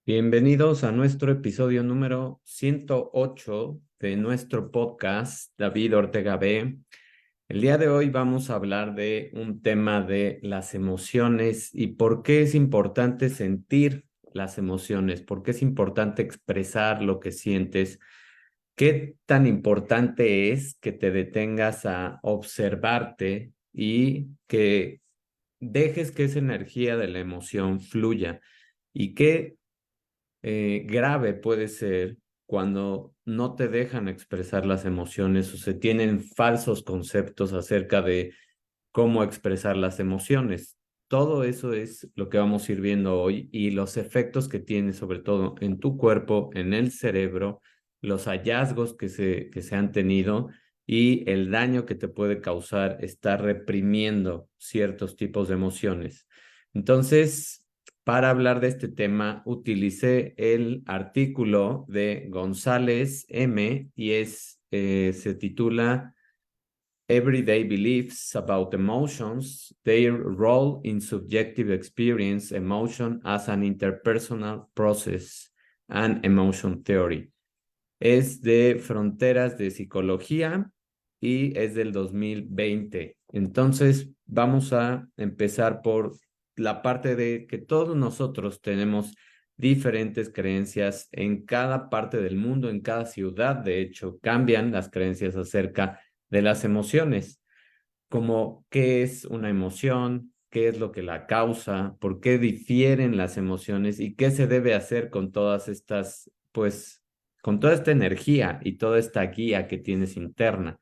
Bienvenidos a nuestro episodio número 108 de nuestro podcast David Ortega B. El día de hoy vamos a hablar de un tema de las emociones y por qué es importante sentir las emociones, por qué es importante expresar lo que sientes, qué tan importante es que te detengas a observarte y que dejes que esa energía de la emoción fluya y qué grave puede ser cuando no te dejan expresar las emociones o se tienen falsos conceptos acerca de cómo expresar las emociones. Todo eso es lo que vamos a ir viendo hoy y los efectos que tiene sobre todo en tu cuerpo, en el cerebro, los hallazgos que se han tenido y el daño que te puede causar estar reprimiendo ciertos tipos de emociones. Entonces, para hablar de este tema, utilicé el artículo de González M. y se titula Everyday Beliefs About Emotions, Their Role in Subjective Experience, Emotion as an Interpersonal Process and Emotion Theory. Es de Fronteras de Psicología y es del 2020. Entonces, vamos a empezar por la parte de que todos nosotros tenemos diferentes creencias en cada parte del mundo, en cada ciudad. De hecho, cambian las creencias acerca de las emociones, como qué es una emoción, qué es lo que la causa, por qué difieren las emociones y qué se debe hacer con todas estas, pues, con toda esta energía y toda esta guía que tienes interna.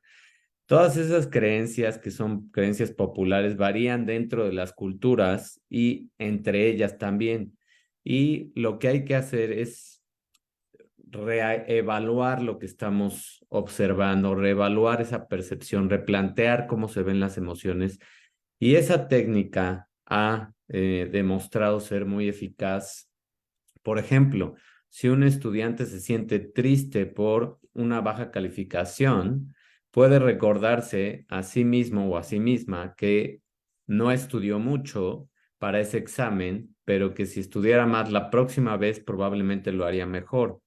Todas esas creencias que son creencias populares varían dentro de las culturas y entre ellas también. Y lo que hay que hacer es reevaluar lo que estamos observando, reevaluar esa percepción, replantear cómo se ven las emociones. Y esa técnica ha demostrado ser muy eficaz. Por ejemplo, si un estudiante se siente triste por una baja calificación, puede recordarse a sí mismo o a sí misma que no estudió mucho para ese examen, pero que si estudiara más la próxima vez probablemente lo haría mejor.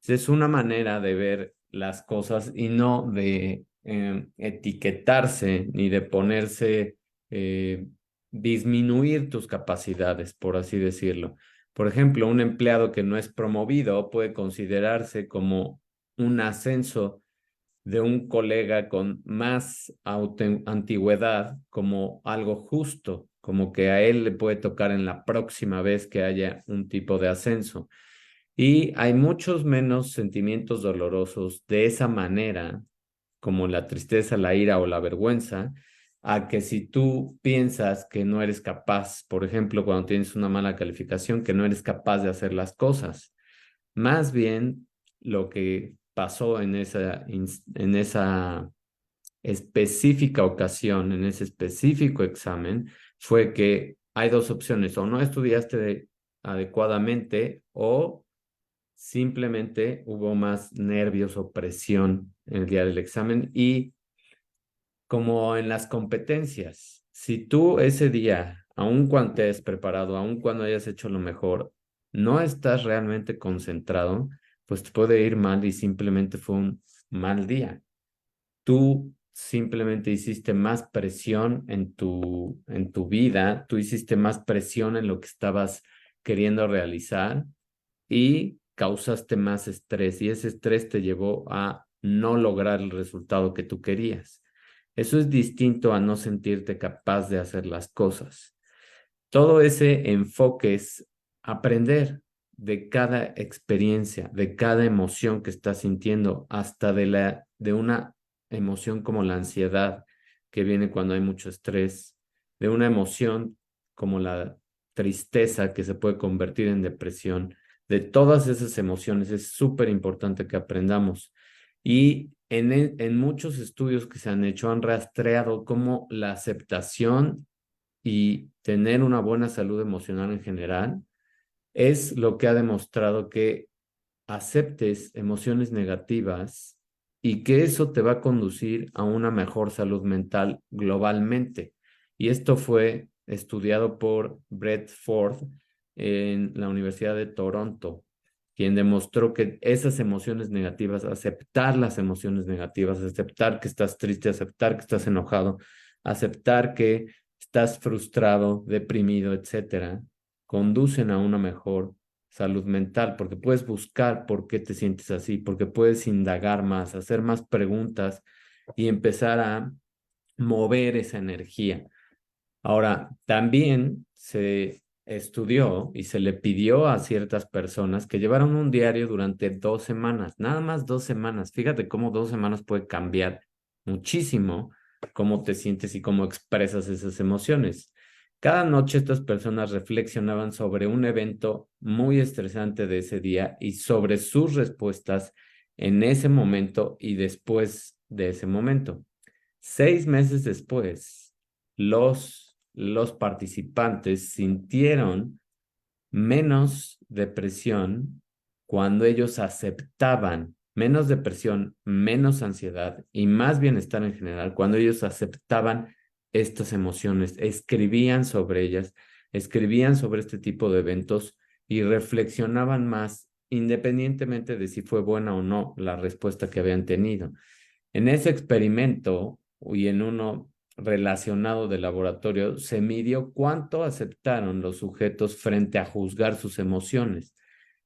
Es una manera de ver las cosas y no de etiquetarse ni de ponerse, eh, disminuir tus capacidades, por así decirlo. Por ejemplo, un empleado que no es promovido puede considerarse como un ascenso de un colega con más antigüedad como algo justo, como que a él le puede tocar en la próxima vez que haya un tipo de ascenso. Y hay muchos menos sentimientos dolorosos de esa manera, como la tristeza, la ira o la vergüenza, a que si tú piensas que no eres capaz, por ejemplo, cuando tienes una mala calificación, que no eres capaz de hacer las cosas. Más bien, lo que pasó en esa específica ocasión, en ese específico examen, fue que hay dos opciones: o no estudiaste adecuadamente o simplemente hubo más nervios o presión en el día del examen. Y como en las competencias, si tú ese día, aun cuando te hayas preparado, aun cuando hayas hecho lo mejor, no estás realmente concentrado, pues te puede ir mal y simplemente fue un mal día. Tú simplemente hiciste más presión en tu vida, tú hiciste más presión en lo que estabas queriendo realizar y causaste más estrés y ese estrés te llevó a no lograr el resultado que tú querías. Eso es distinto a no sentirte capaz de hacer las cosas. Todo ese enfoque es aprender de cada experiencia, de cada emoción que estás sintiendo, hasta de una emoción como la ansiedad que viene cuando hay mucho estrés, de una emoción como la tristeza que se puede convertir en depresión. De todas esas emociones es súper importante que aprendamos. Y en muchos estudios que se han hecho han rastreado cómo la aceptación y tener una buena salud emocional en general es lo que ha demostrado que aceptes emociones negativas y que eso te va a conducir a una mejor salud mental globalmente. Y esto fue estudiado por Brett Ford en la Universidad de Toronto, quien demostró que esas emociones negativas, aceptar las emociones negativas, aceptar que estás triste, aceptar que estás enojado, aceptar que estás frustrado, deprimido, etcétera, conducen a una mejor salud mental, porque puedes buscar por qué te sientes así, porque puedes indagar más, hacer más preguntas y empezar a mover esa energía. Ahora, también se estudió y se le pidió a ciertas personas que llevaran un diario durante 2 semanas, nada más 2 semanas. Fíjate cómo 2 semanas puede cambiar muchísimo cómo te sientes y cómo expresas esas emociones. Cada noche estas personas reflexionaban sobre un evento muy estresante de ese día y sobre sus respuestas en ese momento y después de ese momento. 6 meses después, los participantes sintieron menos depresión cuando ellos aceptaban, menos depresión, menos ansiedad y más bienestar en general, cuando ellos aceptaban estas emociones, escribían sobre ellas, escribían sobre este tipo de eventos y reflexionaban más independientemente de si fue buena o no la respuesta que habían tenido. En ese experimento y en uno relacionado de laboratorio, se midió cuánto aceptaron los sujetos frente a juzgar sus emociones.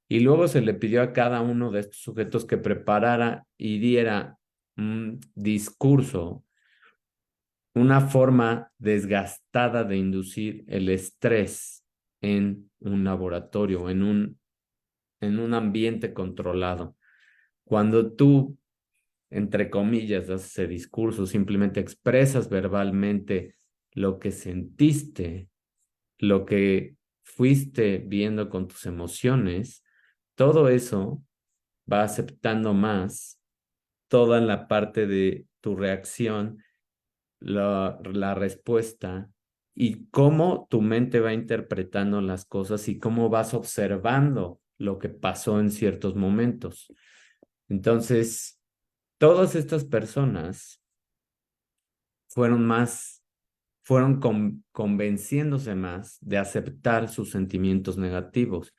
Y luego se le pidió a cada uno de estos sujetos que preparara y diera un discurso, una forma desgastada de inducir el estrés en un laboratorio, en un ambiente controlado. Cuando tú entre comillas, das ese discurso, simplemente expresas verbalmente lo que sentiste, lo que fuiste viendo con tus emociones, todo eso va aceptando más toda la parte de tu reacción, la respuesta y cómo tu mente va interpretando las cosas y cómo vas observando lo que pasó en ciertos momentos. Entonces, todas estas personas fueron convenciéndose más de aceptar sus sentimientos negativos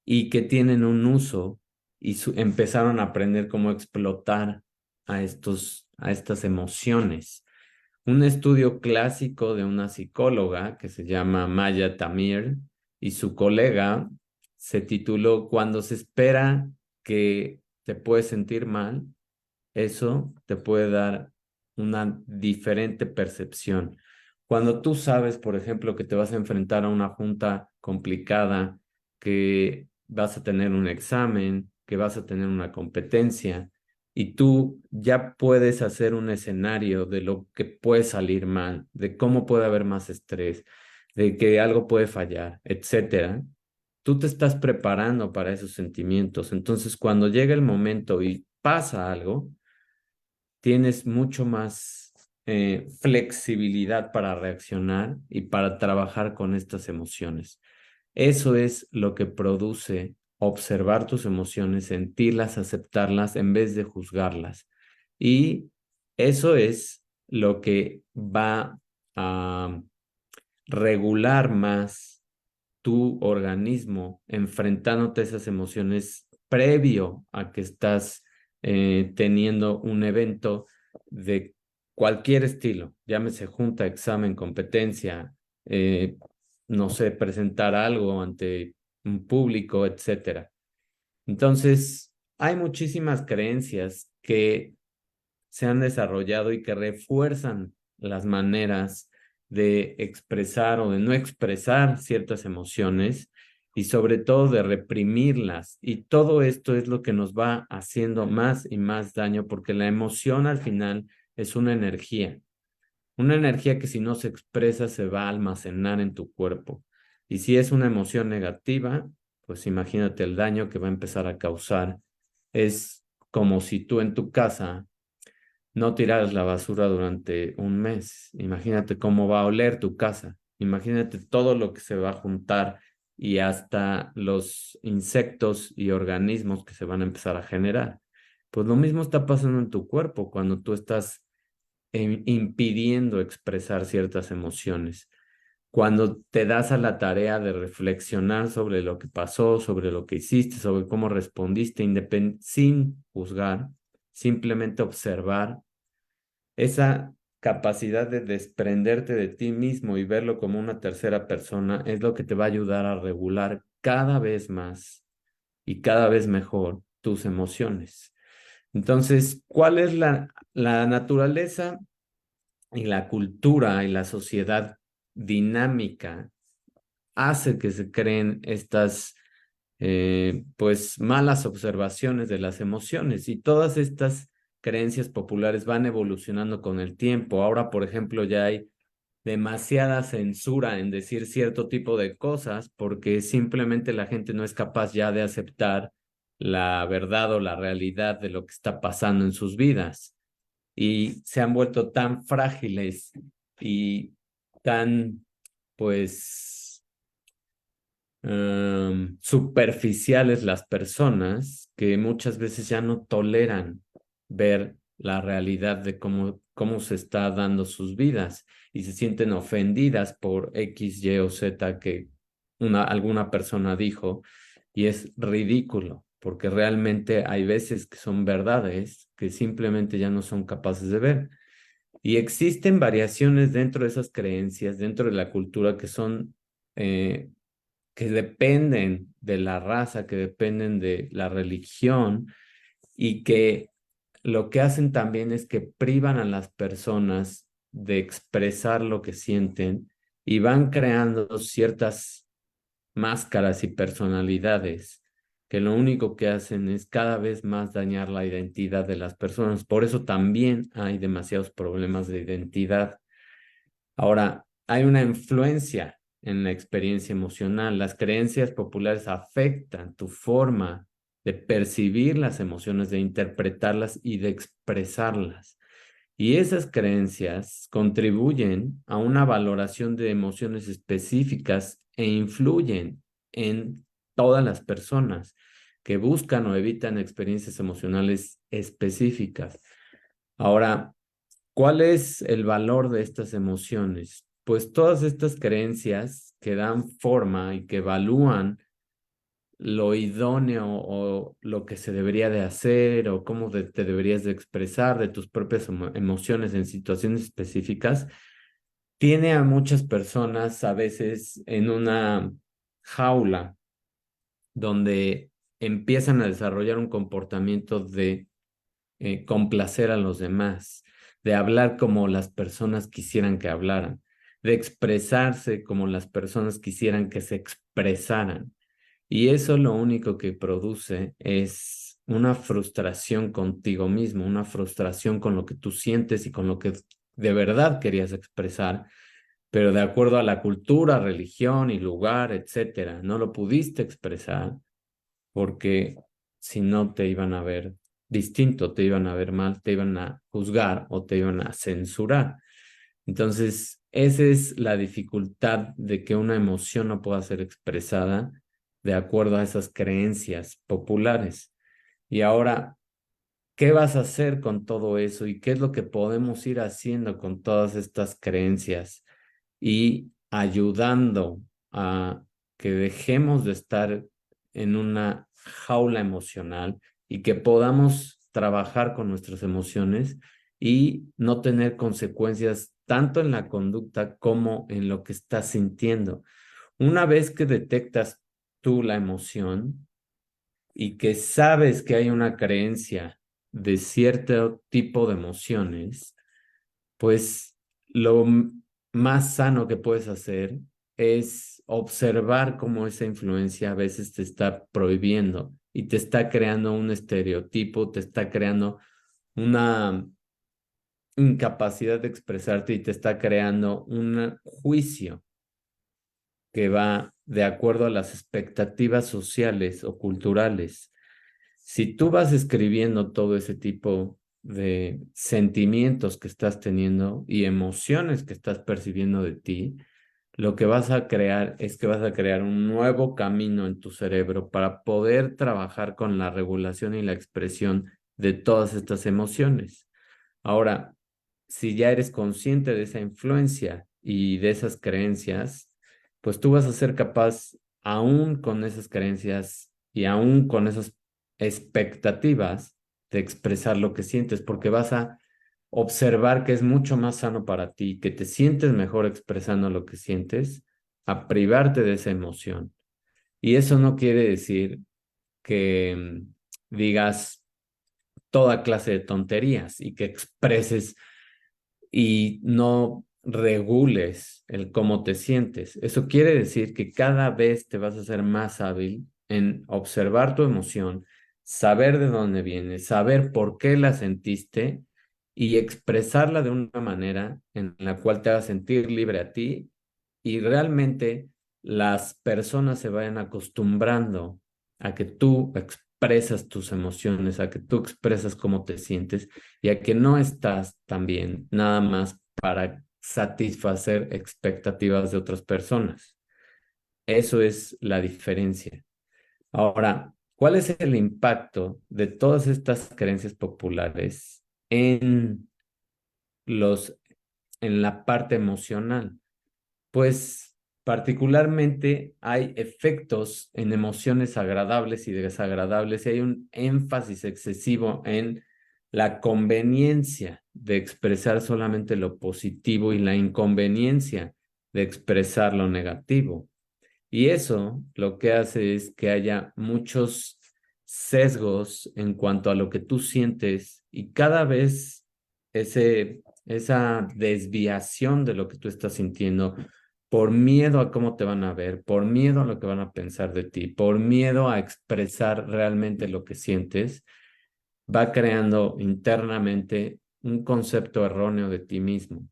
y que tienen un uso y empezaron a aprender cómo explotar a estas emociones. Un estudio clásico de una psicóloga que se llama Maya Tamir y su colega se tituló Cuando se espera que te puedes sentir mal, eso te puede dar una diferente percepción. Cuando tú sabes, por ejemplo, que te vas a enfrentar a una junta complicada, que vas a tener un examen, que vas a tener una competencia, y tú ya puedes hacer un escenario de lo que puede salir mal, de cómo puede haber más estrés, de que algo puede fallar, etcétera. Tú te estás preparando para esos sentimientos. Entonces, cuando llega el momento y pasa algo, tienes mucho más flexibilidad para reaccionar y para trabajar con estas emociones. Eso es lo que produce observar tus emociones, sentirlas, aceptarlas en vez de juzgarlas. Y eso es lo que va a regular más tu organismo enfrentándote a esas emociones previo a que estás teniendo un evento de cualquier estilo, llámese junta, examen, competencia, eh, no sé, presentar algo ante un público, etcétera. Entonces, hay muchísimas creencias que se han desarrollado y que refuerzan las maneras de expresar o de no expresar ciertas emociones y sobre todo de reprimirlas. Y todo esto es lo que nos va haciendo más y más daño porque la emoción al final es una energía que si no se expresa se va a almacenar en tu cuerpo. Y si es una emoción negativa, pues imagínate el daño que va a empezar a causar. Es como si tú en tu casa no tiraras la basura durante un mes. Imagínate cómo va a oler tu casa. Imagínate todo lo que se va a juntar y hasta los insectos y organismos que se van a empezar a generar. Pues lo mismo está pasando en tu cuerpo cuando tú estás impidiendo expresar ciertas emociones. cuando te das a la tarea de reflexionar sobre lo que pasó, sobre lo que hiciste, sobre cómo respondiste, sin juzgar, simplemente observar, esa capacidad de desprenderte de ti mismo y verlo como una tercera persona es lo que te va a ayudar a regular cada vez más y cada vez mejor tus emociones. Entonces, ¿cuál es la naturaleza y la cultura y la sociedad dinámica hace que se creen estas pues malas observaciones de las emociones y todas estas creencias populares van evolucionando con el tiempo? Ahora, por ejemplo, ya hay demasiada censura en decir cierto tipo de cosas porque simplemente la gente no es capaz ya de aceptar la verdad o la realidad de lo que está pasando en sus vidas y se han vuelto tan frágiles y tan, pues, superficiales las personas que muchas veces ya no toleran ver la realidad de cómo se está dando sus vidas y se sienten ofendidas por X, Y o Z que alguna persona dijo y es ridículo porque realmente hay veces que son verdades que simplemente ya no son capaces de ver. Y existen variaciones dentro de esas creencias, dentro de la cultura, que son que dependen de la raza, que dependen de la religión y que lo que hacen también es que privan a las personas de expresar lo que sienten y van creando ciertas máscaras y personalidades que lo único que hacen es cada vez más dañar la identidad de las personas. Por eso también hay demasiados problemas de identidad. Ahora, hay una influencia en la experiencia emocional. Las creencias populares afectan tu forma de percibir las emociones, de interpretarlas y de expresarlas. Y esas creencias contribuyen a una valoración de emociones específicas e influyen en todas las personas que buscan o evitan experiencias emocionales específicas. Ahora, ¿cuál es el valor de estas emociones? Pues todas estas creencias que dan forma y que evalúan lo idóneo o lo que se debería de hacer o cómo te deberías de expresar de tus propias emociones en situaciones específicas, tiene a muchas personas a veces en una jaula donde empiezan a desarrollar un comportamiento de complacer a los demás, de hablar como las personas quisieran que hablaran, de expresarse como las personas quisieran que se expresaran. Y eso lo único que produce es una frustración contigo mismo, una frustración con lo que tú sientes y con lo que de verdad querías expresar, pero de acuerdo a la cultura, religión y lugar, etcétera, no lo pudiste expresar porque si no te iban a ver distinto, te iban a ver mal, te iban a juzgar o te iban a censurar. Entonces, esa es la dificultad de que una emoción no pueda ser expresada de acuerdo a esas creencias populares. Y ahora, ¿qué vas a hacer con todo eso? ¿Y qué es lo que podemos ir haciendo con todas estas creencias? Y ayudando a que dejemos de estar en una jaula emocional y que podamos trabajar con nuestras emociones y no tener consecuencias tanto en la conducta como en lo que estás sintiendo. Una vez que detectas tú la emoción y que sabes que hay una creencia de cierto tipo de emociones, pues más sano que puedes hacer es observar cómo esa influencia a veces te está prohibiendo y te está creando un estereotipo, te está creando una incapacidad de expresarte y te está creando un juicio que va de acuerdo a las expectativas sociales o culturales. Si tú vas escribiendo todo ese tipo de sentimientos que estás teniendo y emociones que estás percibiendo de ti, lo que vas a crear es que vas a crear un nuevo camino en tu cerebro para poder trabajar con la regulación y la expresión de todas estas emociones. Ahora, si ya eres consciente de esa influencia y de esas creencias, pues tú vas a ser capaz, aún con esas creencias y aún con esas expectativas, de expresar lo que sientes, porque vas a observar que es mucho más sano para ti, que te sientes mejor expresando lo que sientes, a privarte de esa emoción. Y eso no quiere decir que digas toda clase de tonterías y que expreses y no regules el cómo te sientes. Eso quiere decir que cada vez te vas a ser más hábil en observar tu emoción, saber de dónde viene, saber por qué la sentiste y expresarla de una manera en la cual te haga sentir libre a ti y realmente las personas se vayan acostumbrando a que tú expresas tus emociones, a que tú expresas cómo te sientes y a que no estás también nada más para satisfacer expectativas de otras personas. Eso es la diferencia. Ahora, ¿cuál es el impacto de todas estas creencias populares en los, en la parte emocional? Pues particularmente hay efectos en emociones agradables y desagradables y hay un énfasis excesivo en la conveniencia de expresar solamente lo positivo y la inconveniencia de expresar lo negativo. Y eso lo que hace es que haya muchos sesgos en cuanto a lo que tú sientes y cada vez esa desviación de lo que tú estás sintiendo por miedo a cómo te van a ver, por miedo a lo que van a pensar de ti, por miedo a expresar realmente lo que sientes, va creando internamente un concepto erróneo de ti mismo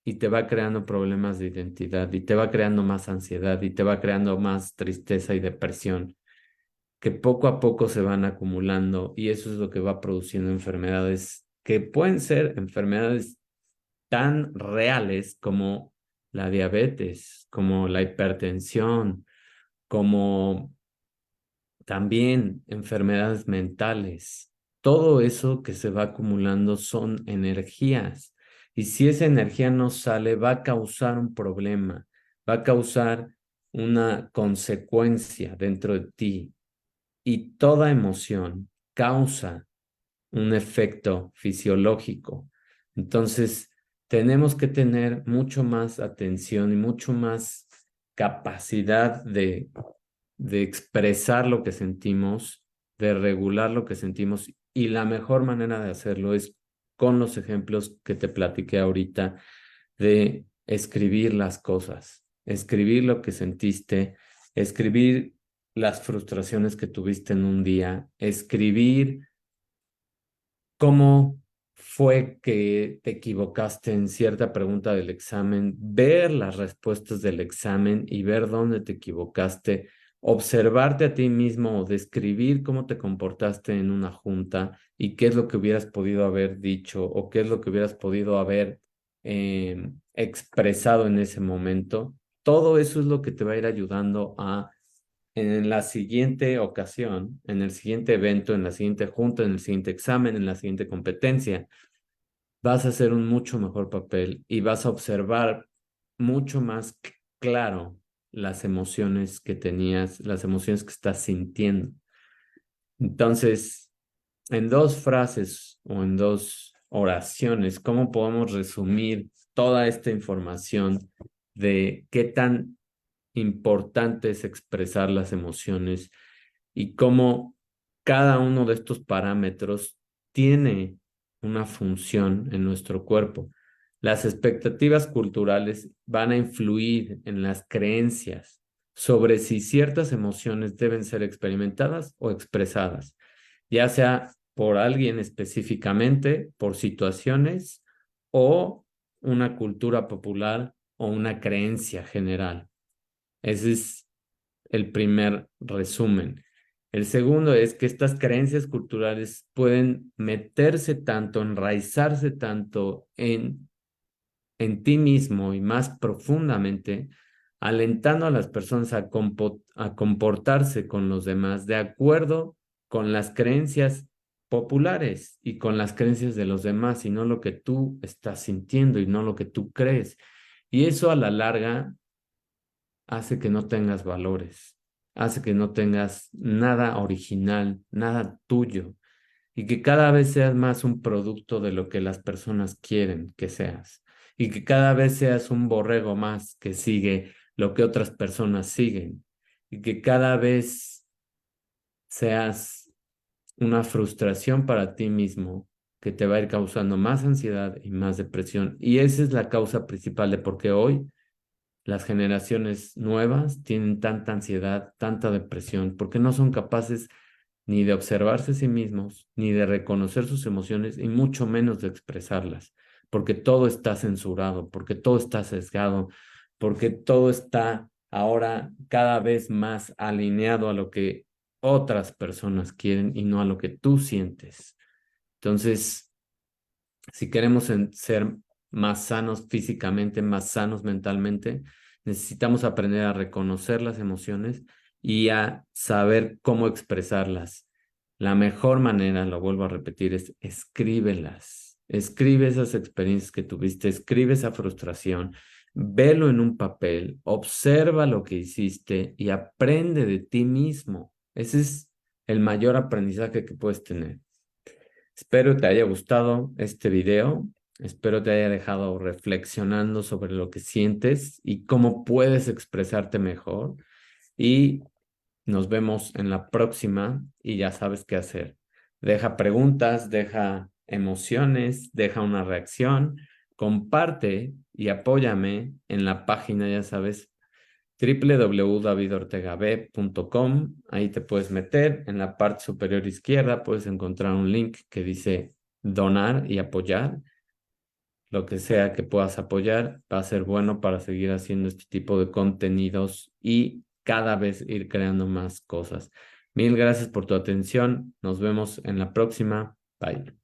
y te va creando problemas de identidad y te va creando más ansiedad y te va creando más tristeza y depresión que poco a poco se van acumulando y eso es lo que va produciendo enfermedades que pueden ser enfermedades tan reales como la diabetes, como la hipertensión, como también enfermedades mentales. Todo eso que se va acumulando son energías. Y si esa energía no sale, va a causar un problema, va a causar una consecuencia dentro de ti. Y toda emoción causa un efecto fisiológico. Entonces, tenemos que tener mucho más atención y mucho más capacidad de expresar lo que sentimos, de regular lo que sentimos y la mejor manera de hacerlo es con los ejemplos que te platiqué ahorita de escribir las cosas, escribir lo que sentiste, escribir las frustraciones que tuviste en un día, escribir cómo fue que te equivocaste en cierta pregunta del examen, ver las respuestas del examen y ver dónde te equivocaste, observarte a ti mismo o describir cómo te comportaste en una junta y qué es lo que hubieras podido haber dicho o qué es lo que hubieras podido haber expresado en ese momento. Todo eso es lo que te va a ir ayudando a en la siguiente ocasión, en el siguiente evento, en la siguiente junta, en el siguiente examen, en la siguiente competencia, vas a hacer un mucho mejor papel y vas a observar mucho más claro las emociones que tenías, las emociones que estás sintiendo. Entonces, en dos frases o en dos oraciones, ¿cómo podemos resumir toda esta información de qué tan importante es expresar las emociones y cómo cada uno de estos parámetros tiene una función en nuestro cuerpo? Las expectativas culturales van a influir en las creencias sobre si ciertas emociones deben ser experimentadas o expresadas, ya sea por alguien específicamente, por situaciones o una cultura popular o una creencia general. Ese es el primer resumen. El segundo es que estas creencias culturales pueden meterse tanto, enraizarse tanto en ti mismo y más profundamente, alentando a las personas a comportarse con los demás de acuerdo con las creencias populares y con las creencias de los demás y no lo que tú estás sintiendo y no lo que tú crees. Y eso a la larga hace que no tengas valores, hace que no tengas nada original, nada tuyo, y que cada vez seas más un producto de lo que las personas quieren que seas, y que cada vez seas un borrego más que sigue lo que otras personas siguen, y que cada vez seas una frustración para ti mismo que te va a ir causando más ansiedad y más depresión. Y esa es la causa principal de por qué hoy las generaciones nuevas tienen tanta ansiedad, tanta depresión, porque no son capaces ni de observarse a sí mismos, ni de reconocer sus emociones, y mucho menos de expresarlas, porque todo está censurado, porque todo está sesgado, porque todo está ahora cada vez más alineado a lo que otras personas quieren y no a lo que tú sientes. Entonces, si queremos ser más sanos físicamente, más sanos mentalmente, necesitamos aprender a reconocer las emociones y a saber cómo expresarlas. La mejor manera, lo vuelvo a repetir, es escríbelas. Escribe esas experiencias que tuviste, escribe esa frustración, velo en un papel, observa lo que hiciste y aprende de ti mismo. Ese es el mayor aprendizaje que puedes tener. Espero te haya gustado este video. Espero te haya dejado reflexionando sobre lo que sientes y cómo puedes expresarte mejor. Y nos vemos en la próxima y ya sabes qué hacer. Deja preguntas, deja emociones, deja una reacción, comparte y apóyame en la página, ya sabes, www.davidortegab.com. Ahí te puedes meter. En la parte superior izquierda puedes encontrar un link que dice donar y apoyar. Lo que sea que puedas apoyar va a ser bueno para seguir haciendo este tipo de contenidos y cada vez ir creando más cosas. Mil gracias por tu atención. Nos vemos en la próxima. Bye.